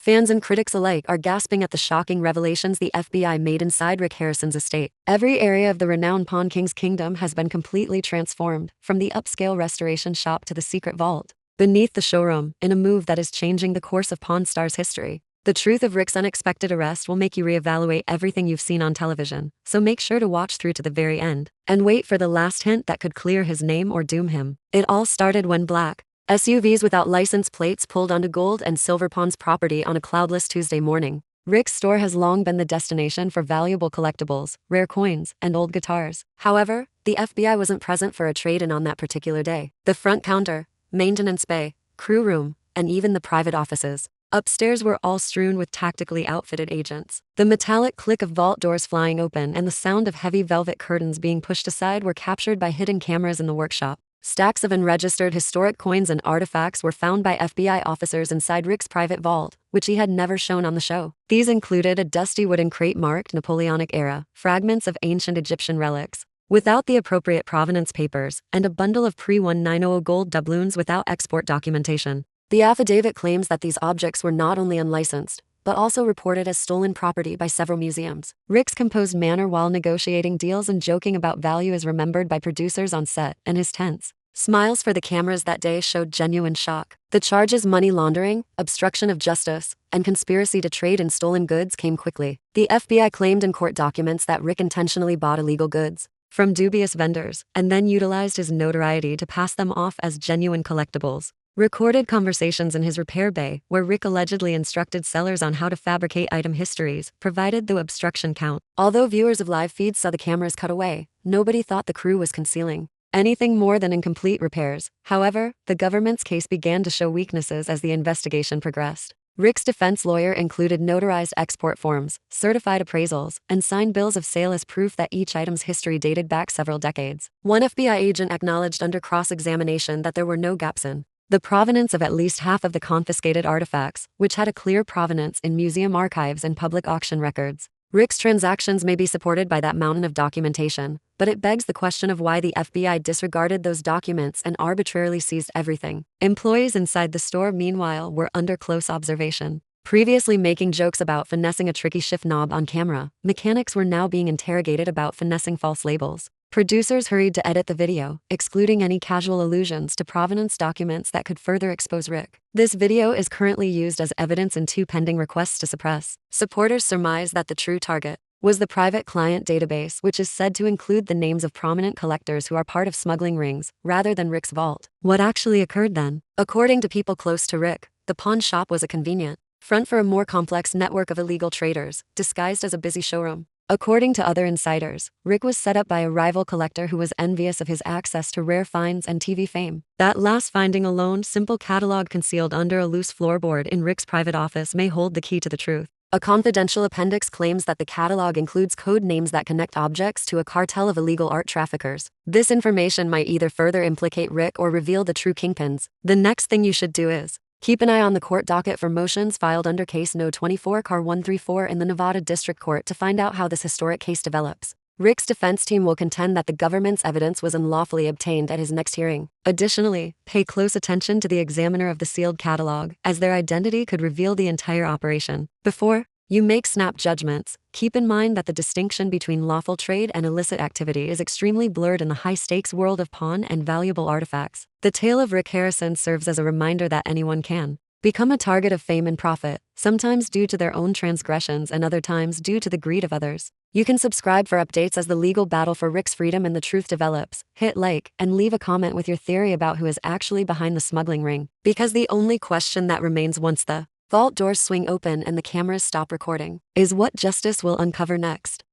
Fans and critics alike are gasping at the shocking revelations the FBI made inside Rick Harrison's estate. Every area of the renowned Pawn King's kingdom has been completely transformed, from the upscale restoration shop to the secret vault beneath the showroom, in a move that is changing the course of Pawn Star's history. The truth of Rick's unexpected arrest will make you reevaluate everything you've seen on television, so make sure to watch through to the very end, and wait for the last hint that could clear his name or doom him. It all started when black SUVs without license plates pulled onto gold and silver Pawn's property on a cloudless Tuesday morning. Rick's store has long been the destination for valuable collectibles, rare coins, and old guitars. However, the FBI wasn't present for a trade-in on that particular day. The front counter, maintenance bay, crew room, and even the private offices upstairs were all strewn with tactically outfitted agents. The metallic click of vault doors flying open and the sound of heavy velvet curtains being pushed aside were captured by hidden cameras in the workshop. Stacks of unregistered historic coins and artifacts were found by FBI officers inside Rick's private vault, which he had never shown on the show. These included a dusty wooden crate marked Napoleonic era, fragments of ancient Egyptian relics without the appropriate provenance papers, and a bundle of pre-1900 gold doubloons without export documentation. The affidavit claims that these objects were not only unlicensed, but also reported as stolen property by several museums. Rick's composed manner while negotiating deals and joking about value is remembered by producers on set, and his tense smiles for the cameras that day showed genuine shock. The charges money laundering, obstruction of justice, and conspiracy to trade in stolen goods came quickly. The FBI claimed in court documents that Rick intentionally bought illegal goods from dubious vendors, and then utilized his notoriety to pass them off as genuine collectibles. Recorded conversations in his repair bay, where Rick allegedly instructed sellers on how to fabricate item histories, provided the obstruction count. Although viewers of live feeds saw the cameras cut away, nobody thought the crew was concealing anything more than incomplete repairs. However, the government's case began to show weaknesses as the investigation progressed. Rick's defense lawyer included notarized export forms, certified appraisals, and signed bills of sale as proof that each item's history dated back several decades. One FBI agent acknowledged under cross-examination that there were no gaps in the provenance of at least half of the confiscated artifacts, which had a clear provenance in museum archives and public auction records. Rick's transactions may be supported by that mountain of documentation, but it begs the question of why the FBI disregarded those documents and arbitrarily seized everything. Employees inside the store, meanwhile, were under close observation. Previously making jokes about finessing a tricky shift knob on camera, mechanics were now being interrogated about finessing false labels. Producers hurried to edit the video, excluding any casual allusions to provenance documents that could further expose Rick. This video is currently used as evidence in 2 pending requests to suppress. Supporters surmise that the true target was the private client database, which is said to include the names of prominent collectors who are part of smuggling rings, rather than Rick's vault. What actually occurred then? According to people close to Rick, the pawn shop was a convenient front for a more complex network of illegal traders, disguised as a busy showroom. According to other insiders, Rick was set up by a rival collector who was envious of his access to rare finds and TV fame. That last finding alone, simple catalog concealed under a loose floorboard in Rick's private office, may hold the key to the truth. A confidential appendix claims that the catalog includes code names that connect objects to a cartel of illegal art traffickers. This information might either further implicate Rick or reveal the true kingpins. The next thing you should do is keep an eye on the court docket for motions filed under Case No. 24 Car 134 in the Nevada District Court to find out how this historic case develops. Rick's defense team will contend that the government's evidence was unlawfully obtained at his next hearing. Additionally, pay close attention to the examiner of the sealed catalog, as their identity could reveal the entire operation. Before you make snap judgments, keep in mind that the distinction between lawful trade and illicit activity is extremely blurred in the high-stakes world of pawn and valuable artifacts. The tale of Rick Harrison serves as a reminder that anyone can become a target of fame and profit, sometimes due to their own transgressions and other times due to the greed of others. You can subscribe for updates as the legal battle for Rick's freedom and the truth develops. Hit like and leave a comment with your theory about who is actually behind the smuggling ring. Because the only question that remains once the vault doors swing open and the cameras stop recording is what justice will uncover next.